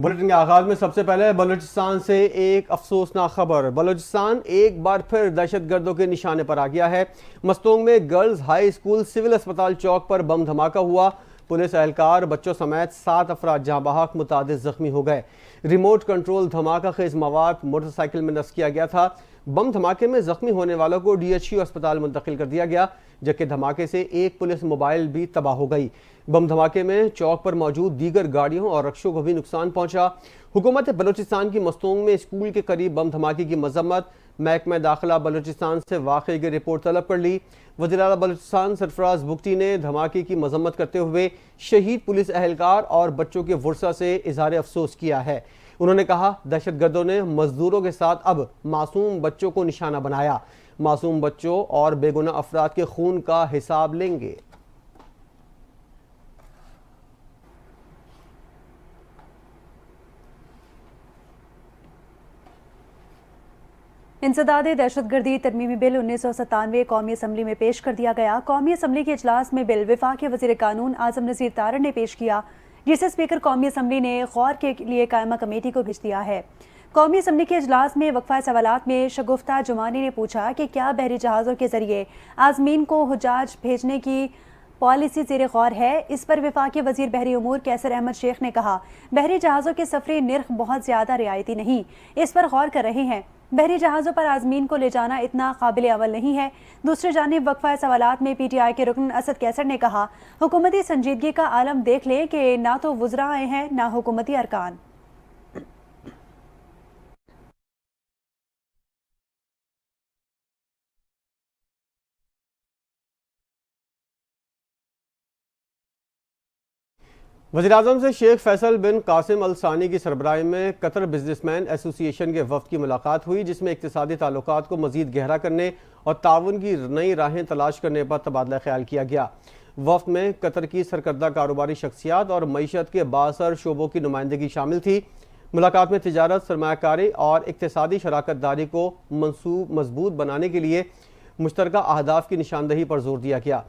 Bulletin के आगाज में सबसे पहले बलूचिस्तान से एक अफसोसनाक खबर। बलूचिस्तान एक बार फिर दहशतगर्दों के निशाने पर आ गया है। मस्तोंग में गर्ल्स हाई स्कूल सिविल अस्पताल चौक पर बम धमाका हुआ। पुलिस एहलकार बच्चों समेत 7 अफराद जहां बहक मुतादिद जख्मी हो गए। रिमोट कंट्रोल धमाका खेज मवाद मोटरसाइकिल में नस्ब किया गया था। बम धमाके में जख्मी होने वालों को DHU अस्पताल मुंतकिल कर दिया गया, जबकि धमाके से एक पुलिस मोबाइल भी तबाह हो गई। बम धमाके में चौक पर मौजूद दीगर गाड़ियों और रक्षों को भी नुकसान पहुंचा। हुकूमत बलूचिस्तान की मस्तोंग में स्कूल के करीब बम धमाके की मजम्मत। महकमा दाखिला बलूचिस्तान से वाक़े की रिपोर्ट तलब कर ली। वज़ीर आला बलूचिस्तान सरफराज बुगटी ने धमाके की मजम्मत करते हुए शहीद पुलिस एहलकार और बच्चों के वर्सा से इजहार अफसोस किया है। उन्होंने कहा, दहशतगर्दों ने मजदूरों के साथ अब मासूम बच्चों को निशाना बनाया। मासूम बच्चों और बेगुनाह अफराद के खून का हिसाब लेंगे। इंसदादे दहशतगर्दी तरमीमी बिल 1997 कौमी असम्बली में पेश कर दिया गया। कौमी असम्बली के इजलास में बिल वफाकी वज़ीर कानून आज़म नज़ीर तारड़ ने पेश किया, जिसे स्पीकर कौमी असम्बली ने गौर के लिए कायमा कमेटी को भेज दिया है। कौमी असम्बली के इजलास में वक्फा सवालात में शगुफ्ता जुमानी ने पूछा कि क्या बहरी जहाज़ों के जरिए आज़मीन को हुज्जाज भेजने की पॉलिसी ज़ेर गौर है। इस पर वफाकी वज़ीर बहरी उमूर कैसर अहमद शेख ने कहा, बहरी जहाज़ों के सफरी निर्ख बहुत ज़्यादा रियायती नहीं, इस पर गौर कर रहे हैं। बहरी जहाज़ों पर आज़मीन को ले जाना इतना काबिल अमल नहीं है। दूसरी जानिब वक्फा सवालात में PTI के रुकन असद कैसर ने कहा, हुकूमती संजीदगी का आलम देख लें कि ना तो वुज़रा आए हैं ना हुकूमती अरकान। वज़ीर-ए-आज़म से शेख फैसल बिन कासिम अल सानी की सरबराही में कतर बिजनेसमैन एसोसिएशन के वफ़द की मुलाकात हुई, जिसमें इक़्तिसादी ताल्लुकात को मज़ीद गहरा करने और ताउन की नई राहें तलाश करने पर तबादला ख्याल किया गया। वफ़द में कतर की सरकर्दा कारोबारी शख्सियात और मईशत के बासर शोबों की नुमाइंदगी शामिल थी। मुलाकात में तिजारत, सरमायाकारी और इक़्तिसादी शराकत दारी को मजबूत बनाने के लिए मुश्तरका अहदाफ की निशानदही पर जोर दिया गया।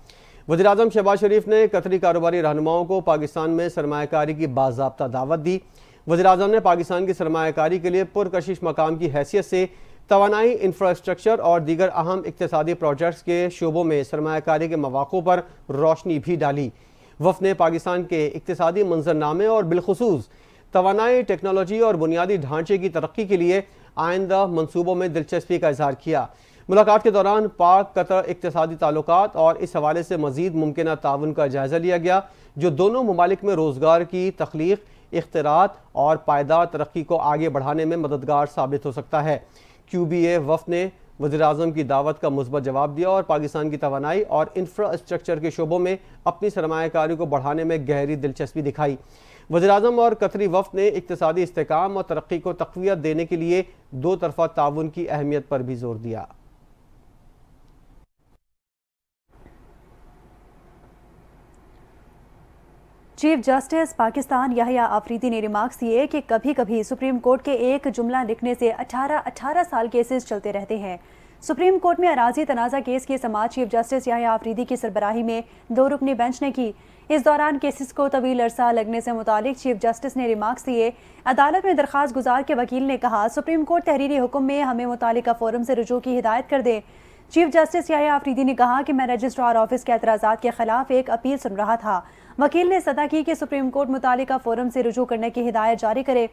वज़ीर-ए-आज़म शहबाज शरीफ ने कतरी कारोबारी रहनुमाओं को पाकिस्तान में सरमायाकारी की बाज़ाब्ता दावत दी। वज़ीर-ए-आज़म ने पाकिस्तान की सरमायाकारी के लिए पुरकशिश मकाम की हैसियत से तवानाई, इंफ्रास्ट्रक्चर और दीगर अहम इक़्तिसादी प्रोजेक्ट्स के शोबों में सरमायाकारी के मौक़ों पर रोशनी भी डाली। वफ़द ने पाकिस्तान के इक़्तिसादी मंजरनामे और बिलखुसूस तवानाई, टेक्नोलॉजी और बुनियादी ढांचे की तरक्की के लिए आइंदा मनसूबों में दिलचस्पी का इजहार किया। मुलाकात के दौरान पाक कतर इक़्तिसादी ताल्लुकात और इस हवाले से मज़ीद मुमकिन ताउन का जायज़ा लिया गया, जो दोनों ममालिक में रोज़गार की तख्लीक, इख्तिरात और पायदार तरक्की को आगे बढ़ाने में मददगार साबित हो सकता है। QBA वफ़द ने वज़ीर-ए-आज़म की दावत का मुस्बत जवाब दिया और पाकिस्तान की तवानाई और इंफ्रास्ट्रक्चर के शोबों में अपनी सरमायाकारी को बढ़ाने में गहरी दिलचस्पी दिखाई। वज़ीर-ए-आज़म और कतरी वफ़द ने इक़्तिसादी इस्तेहकाम और तरक्की को तक़वियत देने के लिए दो तरफ़ा ताउन की अहमियत पर भी जोर दिया। चीफ जस्टिस पाकिस्तान याहिया आफरीदी ने रिमार्क्स दिए कि कभी कभी सुप्रीम कोर्ट के एक जुमला लिखने से 18 साल केसेस चलते रहते हैं। सुप्रीम कोर्ट में अराजी तनाज़ा केस की समाअत चीफ जस्टिस याहिया आफरीदी की सरबराही में 2 रुकनी बेंच ने की। इस दौरान केसेस को तवील अरसा लगने से मुतालिक चीफ जस्टिस ने रिमार्क्स दिए। अदालत में दरख्वास्त गुजार के वकील ने कहा, सुप्रीम कोर्ट तहरीरी हुक्म में हमें मुतालिका फोरम से रुजू की हिदायत कर दे। चीफ जस्टिस याहिया आफरीदी ने कहा कि मैं रजिस्ट्रार ऑफिस के एतराज़ात के खिलाफ एक अपील सुन रहा था। वकील ने सदा की कि सुप्रीम कोर्ट मुतालिका फोरम से रुजू करने की हिदायत जारी करे।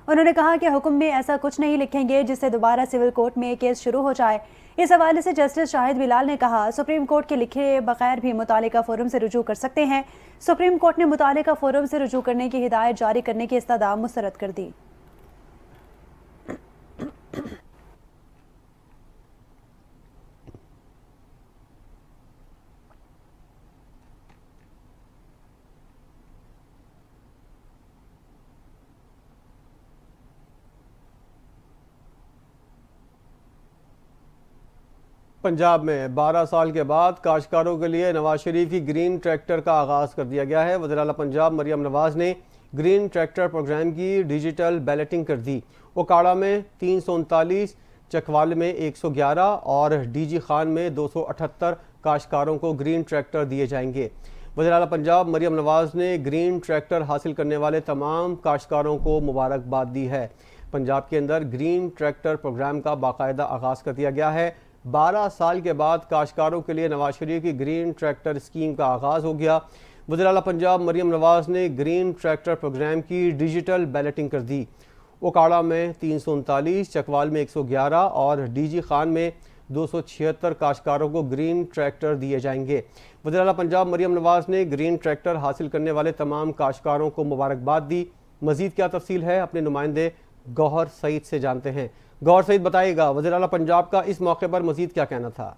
उन्होंने कहा कि हुक्म में ऐसा कुछ नहीं लिखेंगे जिससे दोबारा सिविल कोर्ट में केस शुरू हो जाए। इस हवाले से जस्टिस शाहिद बिलाल ने कहा, सुप्रीम कोर्ट के लिखे बगैर भी मुतालिका फोरम से रुजू कर सकते हैं। सुप्रीम कोर्ट ने मुतालिका फोरम से रुजू करने की हिदायत जारी करने की इस्तदा मुस्तरद कर दी। पंजाब में 12 साल के बाद काश्तकारों के लिए नवाज शरीफ की ग्रीन ट्रैक्टर का आगाज़ कर दिया गया है। वज़ीर आला पंजाब मरियम नवाज ने ग्रीन ट्रैक्टर प्रोग्राम की डिजिटल बैलेटिंग कर दी। ओकाड़ा में 339, चकवाल में 111 और DG खान में 278 काश्तकारों को ग्रीन ट्रैक्टर दिए जाएंगे। वज़ीर आला पंजाब मरियम नवाज ने ग्रीन ट्रैक्टर हासिल करने वाले तमाम काश्तकारों को मुबारकबाद दी है। पंजाब के अंदर ग्रीन ट्रैक्टर प्रोग्राम का बाकायदा आगाज़ कर दिया गया है। 12 साल के बाद काश्तकारों के लिए नवाज शरीफ की ग्रीन ट्रैक्टर स्कीम का आगाज़ हो गया। वज़ीर आला पंजाब मरियम नवाज ने ग्रीन ट्रैक्टर प्रोग्राम की डिजिटल बैलेटिंग कर दी। ओकाड़ा में 339, चकवाल में 111 और डीजी खान में 276 काश्तकारों को ग्रीन ट्रैक्टर दिए जाएंगे। वज़ीर आला पंजाब मरियम नवाज ने ग्रीन ट्रैक्टर हासिल करने वाले तमाम काश्तकारों को मुबारकबाद दी। मज़ीद क्या तफसील है अपने नुमाइंदे गौहर सईद से जानते हैं। गौहर सईद बताइएगा, वज़ीर आला पंजाब का इस मौके पर मज़ीद क्या कहना था?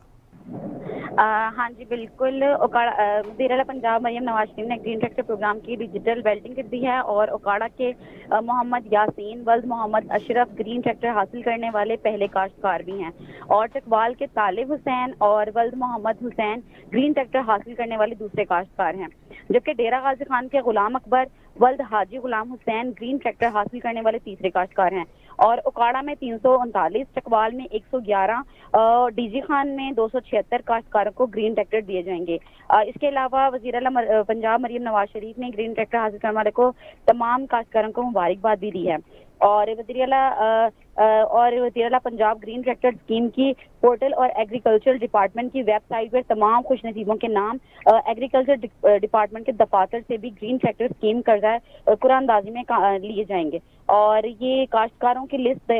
हाँ जी बिल्कुल, वज़ीर आला पंजाब मरियम नवाज शरीफ ने ग्रीन ट्रैक्टर प्रोग्राम की डिजिटल बैल्टिंग कर दी है और ओकाड़ा के मोहम्मद यासीन वल्द मोहम्मद अशरफ ग्रीन ट्रैक्टर हासिल करने वाले पहले काश्तकार भी हैं और चकवाल के तालिब हुसैन और वल्द मोहम्मद हुसैन ग्रीन ट्रैक्टर हासिल करने वाले दूसरे काश्तकार हैं, जबकि डेरा गाजी खान के गुलाम अकबर वल्द हाजी गुलाम हुसैन ग्रीन ट्रैक्टर हासिल करने वाले तीसरे काश्तकार हैं और ओकाड़ा में 339, चकवाल में 111, डीजी खान में 276 काश्तकारों को ग्रीन ट्रैक्टर दिए जाएंगे। इसके अलावा वज़ीर आला पंजाब मरियम नवाज शरीफ ने ग्रीन ट्रैक्टर हासिल करने वाले को तमाम काश्तकारों को मुबारकबाद भी दी है और वज़ीर आला पंजाब ग्रीन ट्रैक्टर स्कीम की पोर्टल और एग्रीकल्चर डिपार्टमेंट की वेबसाइट पर तमाम खुशनसीबों के नाम एग्रीकल्चर डिपार्टमेंट के दफातर से भी ग्रीन ट्रैक्टर स्कीम कर्जा कुरानंदाजी में लिए जाएंगे और ये काश्तकारों की लिस्ट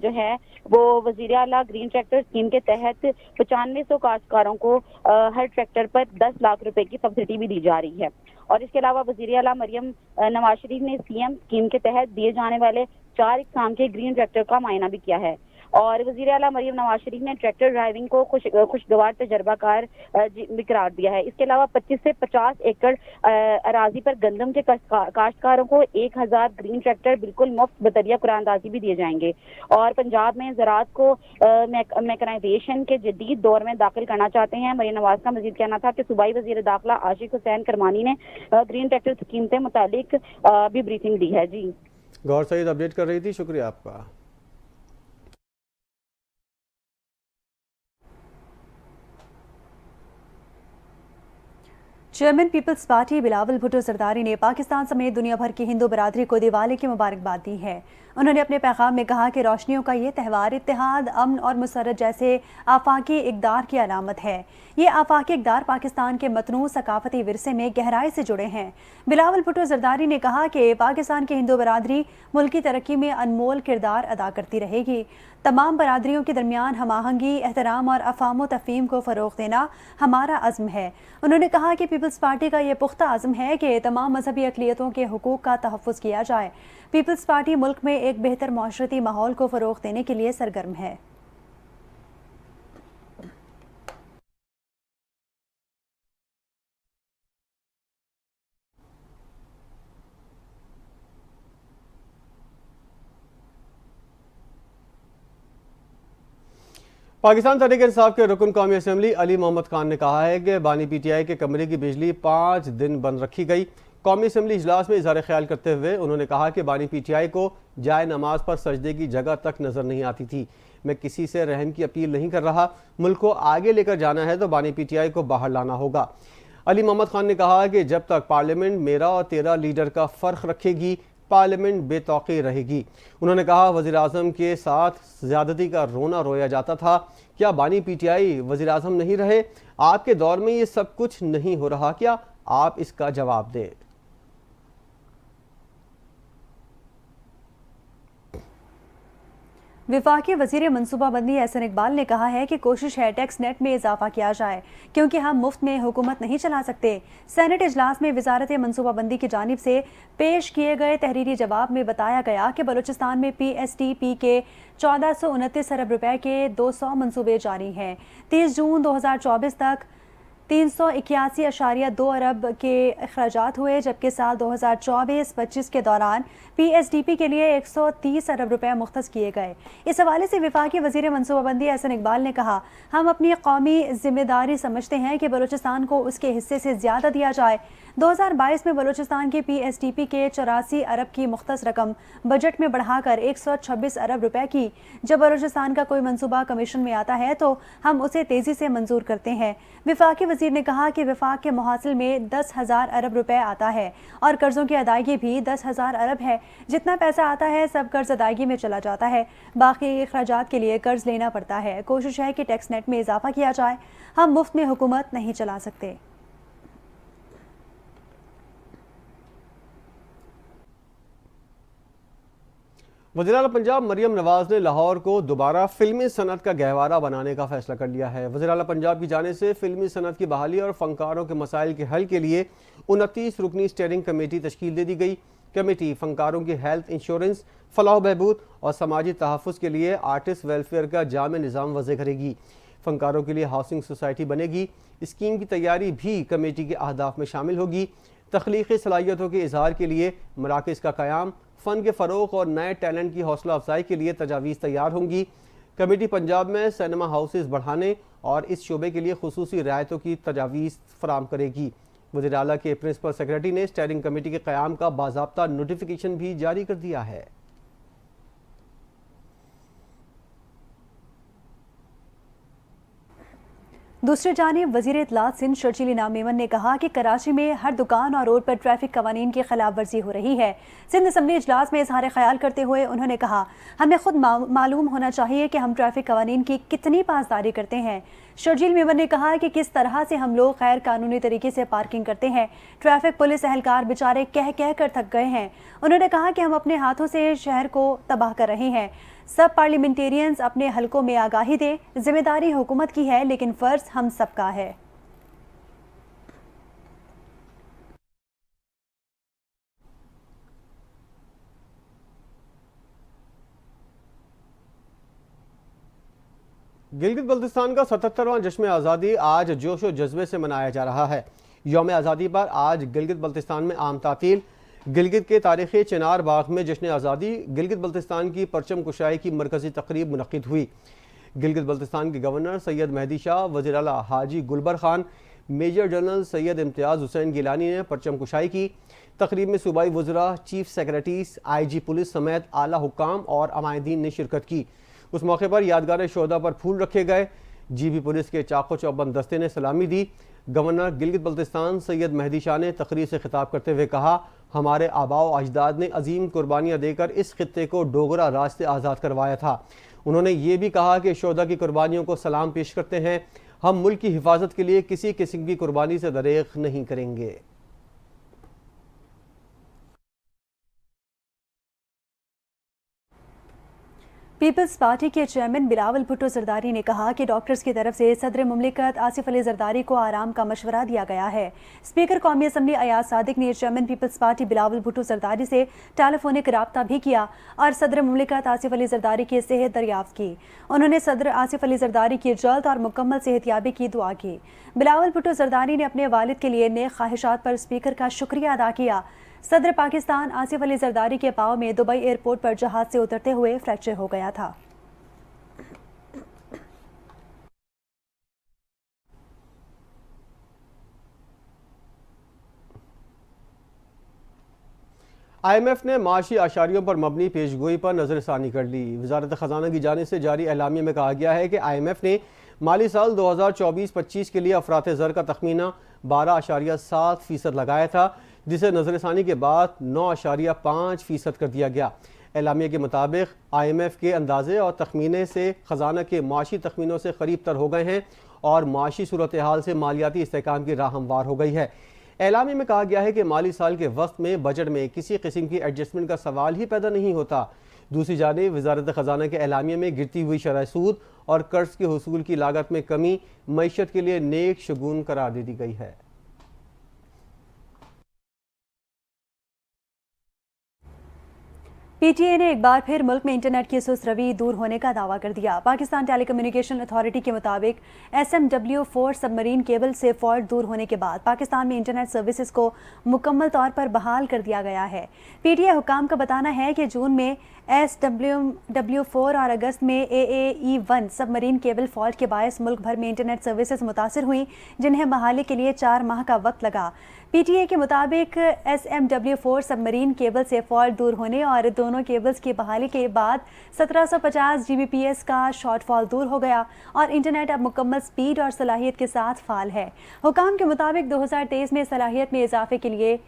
जो है वो वज़ीर आला ग्रीन ट्रैक्टर स्कीम के तहत 9500 काश्तकारों को हर ट्रैक्टर पर 10 लाख रुपए की सब्सिडी भी दी जा रही है और इसके अलावा वज़ीर आला मरियम नवाज शरीफ ने सीएम स्कीम के तहत दिए जाने वाले 4 इक़साम के ग्रीन ट्रैक्टर का मुआयना भी किया है और वज़ीर आला मरियम नवाज शरीफ ने ट्रैक्टर ड्राइविंग को खुशगवार तजर्बाकार भी करार दिया है। इसके अलावा 25 से 50 एकड़ अराजी पर गंदम के काश्तकारों को 1000 ग्रीन ट्रैक्टर बिल्कुल मुफ्त बतरिया कुरानंदाजी भी दिए जाएंगे और पंजाब में ज़राअत को मैकेनाइजेशन के जदीद दौर में दाखिल करना चाहते हैं। मरियम नवाज का मजीद कहना था कि सूबाई वज़ीर दाखिला आशिक हुसैन करमानी ने ग्रीन ट्रैक्टर स्कीम से मुतालिक भी ब्रीफिंग दी है। जी गौर सईद अपडेट कर रही थी, शुक्रिया आपका। चेयरमैन पीपल्स पार्टी बिलावल भुट्टो जरदारी ने पाकिस्तान समेत दुनिया भर की हिंदू बरादरी को दिवाली की मुबारकबाद दी है। उन्होंने अपने पैगाम में कहा कि रोशनियों का ये त्यौहार इत्तेहाद, अमन और मसरत जैसे आफाकी इक़दार की अलामत है। ये आफाकी इक़दार पाकिस्तान के मतनू सकाफती विरसे में गहराई से जुड़े हैं। बिलावल भुट्टो जरदारी ने कहा कि पाकिस्तान की हिंदू बरादरी मुल्क की तरक्की में अनमोल किरदार अदा करती रहेगी। तमाम बरादरियों के दरमियान हम आहंगी, एहतराम और अफ़ाम तफ़हीम को फ़रोग़ देना हमारा अज़्म है। उन्होंने कहा कि पीपल्स पार्टी का ये पुख्ता अज़्म है कि तमाम मजहबी अक़लियतों के हुकूक़ का तहफ़्फ़ुज़ किया जाए। पीपल्स पार्टी मुल्क में एक बेहतर माशरती माहौल को फ़रोग़ देने के लिए सरगर्म है। पाकिस्तान तहरीक इंसाफ के रुकन कौमी असम्बली अली मोहम्मद खान ने कहा है कि बानी पीटीआई के कमरे की बिजली 5 दिन बंद रखी गई। कौमी असम्बली इजलास में इज़हार ख्याल करते हुए उन्होंने कहा कि बानी पीटीआई को जाए नमाज पर सजदे की जगह तक नजर नहीं आती थी। मैं किसी से रहम की अपील नहीं कर रहा, मुल्क को आगे लेकर जाना है तो बानी पीटीआई को बाहर लाना होगा। अली मोहम्मद खान ने कहा कि जब तक पार्लियामेंट मेरा और तेरा लीडर का फ़र्क रखेगी, पार्लियामेंट बेतौक़ी रहेगी। उन्होंने कहा वज़ीर आज़म के साथ ज़्यादती का रोना रोया जाता था, क्या बानी पीटीआई वज़ीर आज़म नहीं रहे? आपके दौर में ये सब कुछ नहीं हो रहा क्या? आप इसका जवाब दें। विफाकी वज़ीर मनसूबाबंदी एहसन इकबाल ने कहा है कि कोशिश है टैक्स नेट में इजाफा किया जाए क्योंकि हम मुफ्त में हुकूमत नहीं चला सकते। सेनेट इजलास में वजारत मनसूबाबंदी की जानिब से पेश किए गए तहरीरी जवाब में बताया गया कि बलूचिस्तान में PSTP के 1429 अरब रुपए के 200 मनसूबे जारी हैं। 30 जून 2024 तक 381.2 अरब के अखराजात हुए, जबकि साल 2024-25 के दौरान PSDP के लिए 130 अरब रुपए मुख्तस किए गए। इस हवाले से विफाकी वज़ीर मनसूबाबंदी एहसन इकबाल ने कहा, हम अपनी कौमी जिम्मेदारी समझते हैं कि बलूचिस्तान को उसके हिस्से से ज़्यादा दिया जाए। 2022 में बलूचिस्तान के PSDP के 84 अरब की मुख्तस रकम बजट में बढ़ाकर 126 अरब रुपए की। जब बलूचिस्तान का कोई मनसूबा कमीशन में आता है तो हम उसे तेज़ी से मंजूर करते हैं। विफाकी वजीर ने कहा कि वफाक के मुहासिल में 10,000 अरब रुपए आता है और कर्जों की अदायगी भी 10,000 अरब है। जितना पैसा आता है सब कर्ज अदायगी में चला जाता है, बाकी अखराजात के लिए कर्ज लेना पड़ता है। कोशिश है कि टैक्स नेट में इजाफा किया जाए। हम मुफ्त में हुकूमत नहीं चला सकते। वज़ीर आला पंजाब मरियम नवाज ने लाहौर को दोबारा फिल्मी सनत का गहवारा बनाने का फैसला कर लिया है। वज़ीर आला पंजाब की जानिब से फिल्मी सनत की बहाली और फनकारों के मसाइल के हल के लिए 29 रुकनी स्टीयरिंग कमेटी तश्कील दे दी गई। कमेटी फनकारों की हेल्थ इंश्योरेंस, फलाह बहबूद और समाजी तहफ़्फ़ुज़ के लिए आर्टिस्ट वेलफेयर का जामे निज़ाम वज़े करेगी। फनकारों के लिए हाउसिंग सोसाइटी बनेगी। स्कीम की तैयारी भी कमेटी के अहदाफ में शामिल होगी। तख्लीक़ी सलाहियतों के इजहार के लिए मराकज़ का क़याम, फ़न के फ़रोग़ और नए टैलेंट की हौसला अफजाई के लिए तजावीज़ तैयार होंगी। कमेटी पंजाब में सिनेमा हाउसेस बढ़ाने और इस शोबे के लिए खुसूसी रियायतों की तजावीज़ फराम करेगी। वज़ीर आला के प्रिंसिपल सेक्रेटरी ने स्टीयरिंग कमेटी के क़याम का बाज़ाब्ता नोटिफिकेशन भी जारी कर दिया है। दूसरी जानिब वज़ीर इत्तलात सिंध शर्जील इनाम मेमन ने कहा कि कराची में हर दुकान और रोड पर ट्रैफिक कवानीन की खिलाफ वर्जी हो रही है। सिंध असम्बली इजलास में इजहार ख्याल करते हुए उन्होंने कहा, हमें खुद मालूम होना चाहिए कि हम ट्रैफिक कवानीन की कितनी पासदारी करते हैं। शर्जील मेमन ने कहा कि किस तरह से हम लोग गैर कानूनी तरीके से पार्किंग करते हैं। ट्रैफिक पुलिस एहलकार बेचारे कह कह कर थक गए हैं। उन्होंने कहा कि हम अपने हाथों से शहर को तबाह कर रहे हैं। सब पार्लियामेंटेरियंस अपने हलकों में आगाही दें। जिम्मेदारी हुकूमत की है लेकिन फ़र्ज हम सबका है। गिलगित बल्तिस्तान का 77वां जश्न आज़ादी आज जोश व जज्बे से मनाया जा रहा है। यौम आज़ादी पर आज गिलगित बल्तिस्तान में आम तातील। गिलगित के तारीख़ी चिनार बाग में जश्न आज़ादी गिलगित बल्तिस्तान की परचम कुशाई की मरकज़ी तकरीब मुनक़्क़िद हुई। गिलगित बल्तिस्तान के गवर्नर सैयद मेहदी शाह, वज़ीर आला हाजी गुलबर खान, मेजर जनरल सैयद इम्तियाज़ हुसैन गिलानी ने परचम कुशाई की। तकरीब में सूबाई वज़रा, चीफ सेक्रेटरीज, IG पुलिस समेत आला हुक्काम और अमायदीन ने शिरकत की। उस मौके पर यादगार शोहदा पर फूल रखे गए। GB पुलिस के चाको चौबंद दस्ते ने सलामी दी। गवर्नर गिलगित बल्तिस्तान सैयद मेहदी शाह ने तकरीर से खिताब करते हुए कहा, हमारे आबाओ अजदाद ने अजीम कुर्बानियाँ देकर इस खित्ते को डोगरा राज से आज़ाद करवाया था। उन्होंने ये भी कहा कि शोहदा की कुर्बानियों को सलाम पेश करते हैं। हम मुल्क की हिफाजत के लिए किसी किस्म की कुर्बानी से दरेग नहीं करेंगे। पीपल्स पार्टी के चेयरमैन बिलावल भुट्टो जरदारी ने कहा कि डॉक्टर्स की तरफ से सदर मुमलिकत आसिफ अली जरदारी को आराम का मशवरा दिया गया है। स्पीकर कौमी असम्बली अयाज सादिक ने चेयरमैन पीपल्स पार्टी बिलावल भुट्टो जरदारी से टेलीफोनिक रब्ता भी किया और सदर मुमलिकत आसिफ अली जरदारी की सेहत दरियाफ्त की। उन्होंने सदर आसिफ अली जरदारी की जल्द और मुकम्मल सेहतयाबी की दुआ की। बिलावल भुट्टो जरदारी ने अपने वालिद के लिए नेक ख्वाहिशात पर स्पीकर का शुक्रिया अदा किया। सदर पाकिस्तान आसिफ अली जरदारी के पाँव में दुबई एयरपोर्ट पर जहाज से उतरते हुए फ्रैक्चर हो गया था। IMF ने माशी आशारियों पर मबनी पेशगोई पर नज़रसानी कर ली। वजारत ख़जाना की जानिब से जारी एलामिया में कहा गया है कि IMF ने माली साल 2024-25 के लिए अफरात ज़र का तखमीना 12.7% लगाया था, जिसे नज़रसानी के बाद 9.5% कर दिया गया। एलामिया के मुताबिक IMF के अंदाजे और तखमीने से ख़जाना के माशी तखमीनों से करीब तर हो गए हैं और माशी सूरत हाल से मालियाती इस्तेहकाम की राह हमवार हो गई है। एलामिया में कहा गया है कि माली साल के वक्त में बजट में किसी किस्म की एडजस्टमेंट का सवाल ही पैदा नहीं होता। दूसरी जानिब वजारत ख़जाना के एलामिया में गिरती हुई शरह सूद और कर्ज के हुसूल की लागत में कमी मईशत के लिए नेक शगुन करार दे दी गई है। PTA ने एक बार फिर मुल्क में इंटरनेट की सुस्त रवी दूर होने का दावा कर दिया। पाकिस्तान टेलीकम्युनिकेशन अथॉरिटी के मुताबिक SMW4 सबमरीन केबल से फॉल्ट दूर होने के बाद पाकिस्तान में इंटरनेट सर्विसेज को मुकम्मल तौर पर बहाल कर दिया गया है। PTA हुकाम का बताना है कि जून में SMW4 और अगस्त में AAE1 सबमरीन केबल फॉल्ट के बायस मुल्क भर में इंटरनेट सर्विसेज मुतासर हुई, जिन्हें बहाली के लिए 4 माह का वक्त लगा। पीटीए के मुताबिक SMW4 सबमरीन केबल से फॉल्ट दूर होने और दोनों केबल्स की बहाली के बाद 1750 GBps का शॉर्टफॉल दूर हो गया और इंटरनेट अब मुकम्मल स्पीड और सलाहियत के साथ फाल है। हुकाम के मुताबिक 2023 में सलाहियत में इजाफे के लिए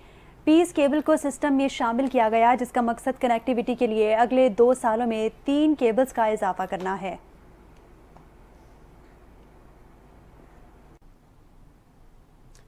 पीस केबल को सिस्टम में शामिल किया गया, जिसका मकसद कनेक्टिविटी के लिए अगले 2 सालों में 3 केबल्स का इजाफा करना है।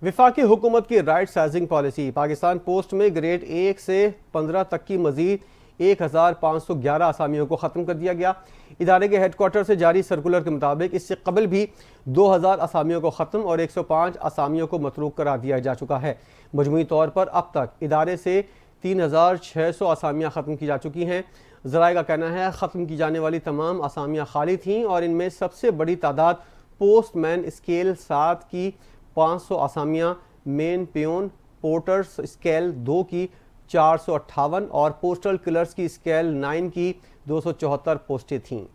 विफाकी हुकूमत की right sizing policy, Pakistan post में ग्रेड 1 से 15 तक की मजीद 1511 असामियों को ख़त्म कर दिया गया। इदारे के हेडक्वार्टर से जारी सर्कुलर के मुताबिक इससे कबल भी 2000 असामियों को ख़त्म और 105 असामियों को मतरूक करार दिया जा चुका है। मजमूई तौर पर अब तक इदारे से 3600 असामियाँ ख़त्म की जा चुकी हैं। ज़राए का कहना है ख़त्म की जाने वाली तमाम असामियाँ खाली थीं और इनमें सबसे बड़ी तादाद पोस्टमैन स्केल 7 की 500 असामियाँ, मेन पियोन पोर्टर्स स्केल 2 की 458 और पोस्टल क्लर्क्स की स्केल 9 की 274 पोस्टें थीं।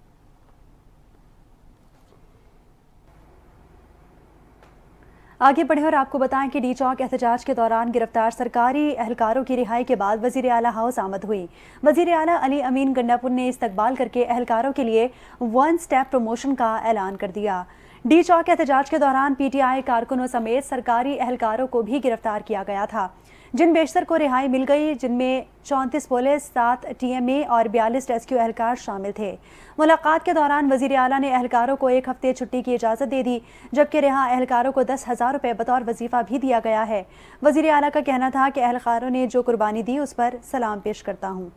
आगे बढ़े और आपको बताएं कि डी चौक एहतजाज के दौरान गिरफ्तार सरकारी एहलकारों की रिहाई के बाद वजीर आला हाउस आमद हुई। वजीर आला अली अमीन गंडापुर ने इस्तकबाल करके एहलकारों के लिए 1 स्टेप प्रमोशन का ऐलान कर दिया। डी चौक एहतजाज के दौरान PTI कारकुनों समेत सरकारी एहलकारों को भी गिरफ्तार किया गया था, जिन बेशतर को रिहाई मिल गई, जिनमें 34 पुलिस, 7 TMA और 42 रेस्क्यू एहलकार शामिल थे। मुलाकात के दौरान वजीर आला ने एहलकारों को 1 हफ्ते छुट्टी की इजाज़त दे दी, जबकि रिहा एहलकारों को 10,000 रुपये बतौर वजीफ़ा भी दिया गया है। वजीर आला का कहना था कि एहलकारों ने जो कुर्बानी दी उस पर सलाम पेश करता हूँ।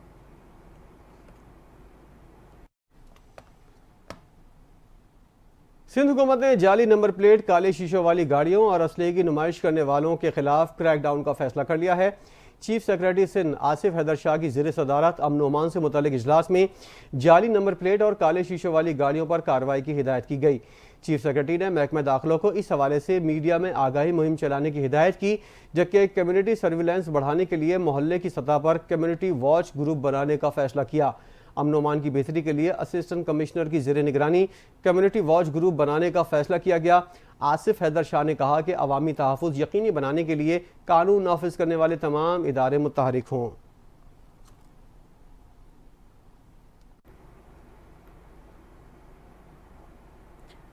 सिंध हुकूमत ने जाली नंबर प्लेट, काले शीशों वाली गाड़ियों और असले की नुमाइश करने वालों के खिलाफ क्रैकडाउन का फैसला कर लिया है। चीफ सेक्रेटरी सिंध आसिफ हैदर शाह की ज़ेर सदारत अमन ओमान से मुतल्लिक इजलास में जाली नंबर प्लेट और काले शीशों वाली गाड़ियों पर कार्रवाई की हिदायत की गई। चीफ सेक्रेटरी ने महकमा दाखिलों को इस हवाले से मीडिया में आगाही मुहिम चलाने की हिदायत की, जबकि कम्युनिटी सर्विलेंस बढ़ाने के लिए मोहल्ले की सतह पर कम्युनिटी वॉच ग्रुप बनाने का फैसला किया। अमन ओमान की बेहतरी के लिए असिस्टेंट कमिश्नर की ज़ेर निगरानी कम्युनिटी वॉच ग्रुप बनाने का फैसला किया गया। आसिफ हैदर शाह ने कहा कि अवामी तहफ़्फ़ुज़ यकीनी बनाने के लिए कानून नाफिज करने वाले तमाम इदारे मुतहरिक हों।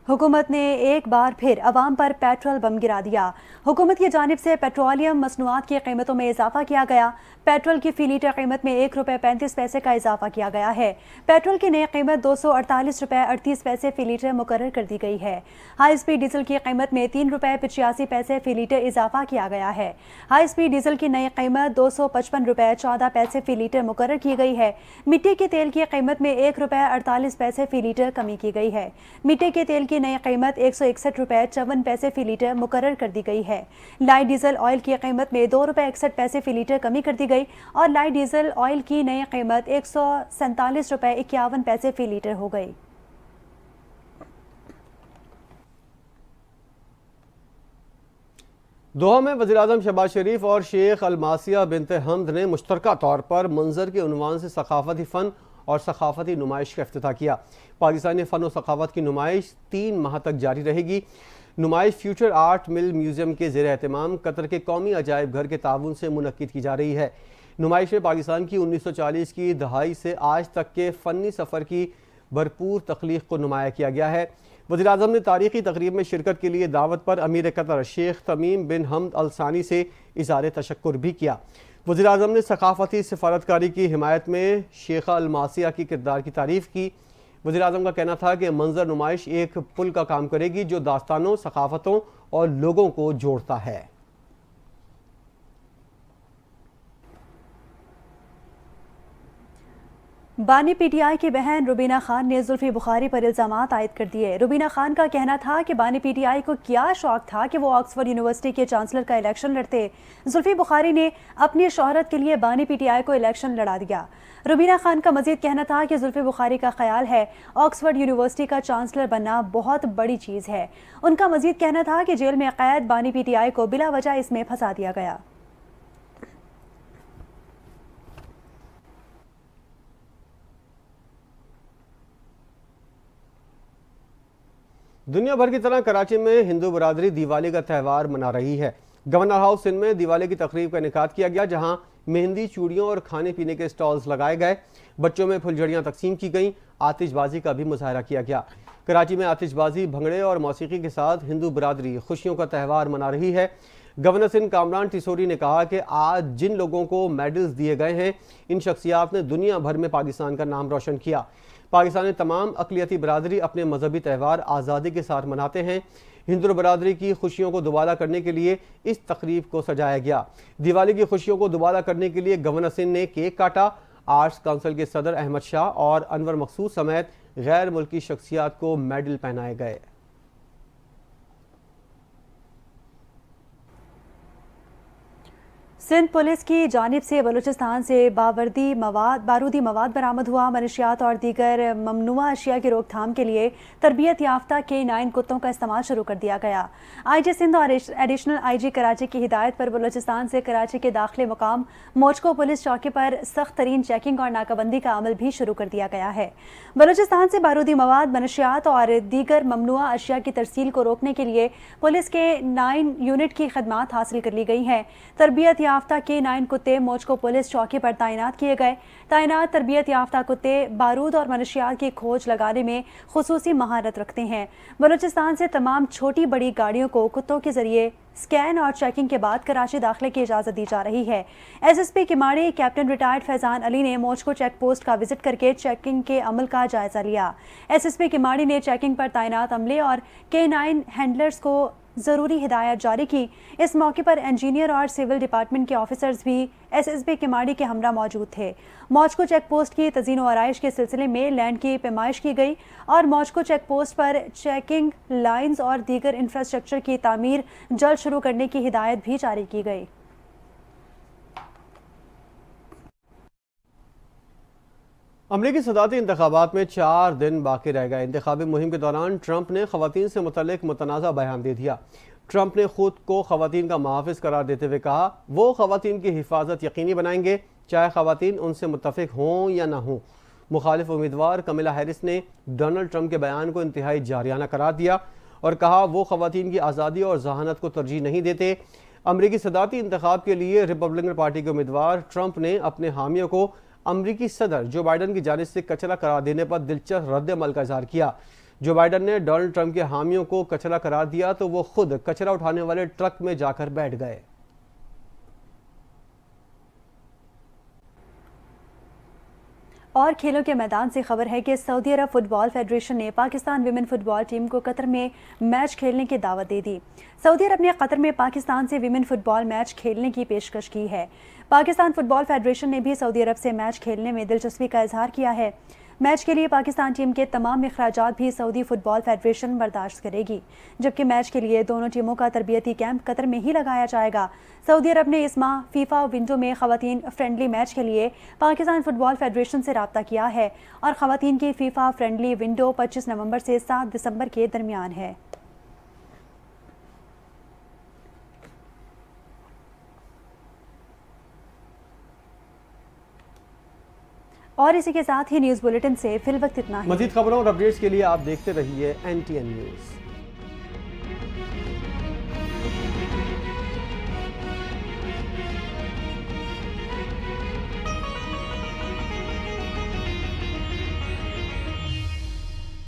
हुकूमत ने एक बार फिर अवाम पर पेट्रोल बम गिरा दिया। हुकूमत की जानिब से पेट्रोलियम मसनूआत की कीमतों में इजाफा किया गया। पेट्रोल की फ़ी लीटर कीमत में ₹1.35 का इजाफा किया गया है। पेट्रोल की नई कीमत ₹248.38 फ़ी लीटर मुकर्रर कर दी गई है। हाई स्पीड डीजल की कीमत में ₹3.85 फ़ी लीटर इजाफा किया गया है। हाई स्पीड डीजल की नई कीमत ₹255.14 फ़ी लीटर मुकर्रर की गई है। मिट्टी के तेल की कीमत में ₹1.48 फ़ी लीटर कमी की गई है। मिट्टी के तेल की नई कीमत ₹161.54 फ़ी लीटर मुकर्रर कर दी गई है। लाइट डीजल ऑयल की कीमत में ₹2.61 फ़ी लीटर कमी कर दी गई और लाइट डीजल ऑयल की नई कीमत ₹147.51 फ़ी लीटर हो गई। दोहा में वज़ीर-ए-आज़म शहबाज शरीफ और शेख अलमासिया बिनते हमद ने मुश्तरका तौर पर मंजर के उन्वान से सकाफती फ़न और सकाफती नुमाइश का इफ्तिताह किया। पाकिस्तानी फ़न और सकाफत की नुमाइश 3 माह तक जारी रहेगी। नुमाइश फ्यूचर आर्ट मिल म्यूज़ियम के ज़ेर एहतमाम कतर के कौमी अजायब घर के ताउन से मुनक्किद की जा रही है। नुमाइश में पाकिस्तान की 1940 की दहाई से आज तक के फ़नी सफ़र की भरपूर तख्लीक़ को नुमाया किया गया है। वज़ीर-ए-आज़म ने तारीख़ी तक़रीब में शिरकत के लिए दावत पर अमीर कतर शेख तमीम बिन हमद अल सानी से इज़हार तशक्कुर भी किया। वज़ीर-ए-आज़म ने सकाफती सफारतकारी की हिमायत में शेख अलमासिया की किरदार की तारीफ़ की। वज़ीर-ए-आज़म का कहना था कि मंजर नुमाइश एक पुल का काम करेगी जो दास्तानों, सकाफतों और लोगों को जोड़ता है। बानी PTI की बहन रुबीना खान ने जुल्फी बुखारी पर इल्ज़ामात आयद कर दिए। रुबीना खान का कहना था कि बानी PTI को क्या शौक था कि वो ऑक्सफोर्ड यूनिवर्सिटी के चांसलर का इलेक्शन लड़ते। जुल्फी बुखारी ने अपनी शोहरत के लिए बानी PTI को इलेक्शन लड़ा दिया। रुबीना खान का मजीद कहना था कि जुल्फी बुखारी का ख्याल है ऑक्सफोर्ड यूनिवर्सिटी का चांसलर बनना बहुत बड़ी चीज़ है। उनका मजीद कहना था कि जेल में कैद बानी PTI को बिला वजह इसमें फंसा दिया गया। दुनिया भर की तरह कराची में हिंदू बरादरी दिवाली का त्यौहार मना रही है। गवर्नर हाउस सिंध में दिवाली की तकरीब का इनेकाद किया गया, जहां मेहंदी, चूड़ियों और खाने पीने के स्टॉल्स लगाए गए। बच्चों में फुलझड़ियां तकसीम की गईं। आतिशबाजी का भी मुजाहरा किया गया। कराची में आतिशबाजी, भंगड़े और मौसीकी के साथ हिंदू बरादरी खुशियों का त्यौहार मना रही है। गवर्नर सिंध कामरान टिसोरी ने कहा कि आज जिन लोगों को मेडल्स दिए गए हैं, इन शख्सियात ने दुनिया भर में पाकिस्तान का नाम रोशन किया। पाकिस्तान में तमाम अक़लियती बरादरी अपने मजहबी त्यौहार आज़ादी के साथ मनाते हैं। हिंदू बरादरी की खुशियों को दुबारा करने के लिए इस तकरीब को सजाया गया। दिवाली की खुशियों को दुबारा करने के लिए गवर्नर सिंध ने केक काटा। आर्ट्स काउंसिल के सदर अहमद शाह और अनवर मकसूद समेत गैर मुल्की शख्सियात को मेडल पहनाए गए। सिंध पुलिस की जानिब से बलूचिस्तान से बारूदी मवाद बरामद हुआ। मनशियात और दीगर ममनुआ अशिया की रोकथाम के लिए तरबियत याफ्ता K9 कुत्तों का इस्तेमाल शुरू कर दिया गया। IG सिंध और एडिशनल IG कराची की हिदायत पर बलूचिस्तान से कराची के दाखिले मुकाम मोचको पुलिस चौकी पर सख्त तरीन चेकिंग और नाकाबंदी का अमल भी शुरू कर दिया गया है। बलूचिस्तान से बारूदी मवाद, मनशियात और दीगर ममनुआ अशिया की तरसील को रोकने के लिए पुलिस के 9 यूनिट की खदमात हासिल कर ली गई हैं। तरबियत याफ्ता K9 कुत्ते मोचको पुलिस चौकी पर तैनात किए गए। तैनात तरबियत याफ्ता कुत्ते बारूद और मनशियात की खोज लगाने में खुसूसी महारत रखते हैं। बलूचिस्तान से तमाम छोटी बड़ी गाड़ियों को कुत्तों के जरिए स्कैन और चेकिंग के बाद कराची दाखिले की इजाज़त दी जा रही है। SSP Keamari captain retired Faizan Ali ने मोचको चेक पोस्ट का विजिट करके चेकिंग के अमल का जायजा लिया। SSP किमाड़ी ने चेकिंग पर तैनात अमले और K9 हैंडलर्स को ज़रूरी हिदायत जारी की। इस मौके पर इंजीनियर और सिविल डिपार्टमेंट के ऑफिसर्स भी SSP किमाड़ी के हमरा मौजूद थे। मौजको चेक पोस्ट की तज़ीन व आराइश के सिलसिले में लैंड की पैमाइश की गई और मौजको चेक पोस्ट पर चेकिंग लाइन्स और दीगर इंफ्रास्ट्रक्चर की तामीर जल्द शुरू करने की हिदायत भी जारी की गई। अमरीकी सदारती इंतखाबात में 4 दिन बाकी रह गए। इंतखाबी मुहिम के दौरान ट्रंप ने खवातीन से मुतल्लिक मुतनाज़ा बयान दे दिया। ट्रंप ने खुद को खवातीन का मुहाफ़िज़ करार देते हुए कहा वो खवातीन की हिफाजत यकीनी बनाएंगे, चाहे खवातीन उनसे मुत्तफ़िक हों या ना हों। मुखालिफ उम्मीदवार कमला हैरिस ने डोनाल्ड ट्रंप के बयान को इंतहाई जारियाना करार दिया और कहा वो खवातीन की आज़ादी और जहानत को तरजीह नहीं देते। अमरीकी सदारती इंतखाब के लिए रिपब्लिकन पार्टी के उम्मीदवार ट्रंप ने अपने हामियों को अमरीकी सदर जो बाइडन की जानिब से कचरा करार देने पर दिलचस्प रद्द-ए-अमल का इज़हार किया। जो बाइडन ने डोनाल्ड ट्रंप के हामियों को कचरा करार दिया तो वो खुद कचरा उठाने वाले ट्रक में जाकर बैठ गए। और खेलों के मैदान से खबर है कि सऊदी अरब फुटबॉल फेडरेशन ने पाकिस्तान विमेन फुटबॉल टीम को कतर में मैच खेलने की दावत दे दी। सऊदी अरब ने कतर में पाकिस्तान से विमेन फुटबॉल मैच खेलने की पेशकश की है। पाकिस्तान फुटबॉल फेडरेशन ने भी सऊदी अरब से मैच खेलने में दिलचस्पी का इजहार किया है। मैच के लिए पाकिस्तान टीम के तमाम अखराजात भी सऊदी फुटबॉल फेडरेशन बर्दाश्त करेगी, जबकि मैच के लिए दोनों टीमों का तरबियती कैंप कतर में ही लगाया जाएगा। सऊदी अरब ने इस माह फीफा विंडो में खवातीन फ्रेंडली मैच के लिए पाकिस्तान फुटबॉल फेडरेशन से रब्ता किया है और खवातीन की फीफा फ्रेंडली विंडो 25 नवंबर से 7 दिसंबर के दरमियान है। और इसी के साथ ही न्यूज़ बुलेटिन से फिलवक्त इतना ही। मज़ीद खबरों और अपडेट्स के लिए आप देखते रहिए NTN न्यूज़।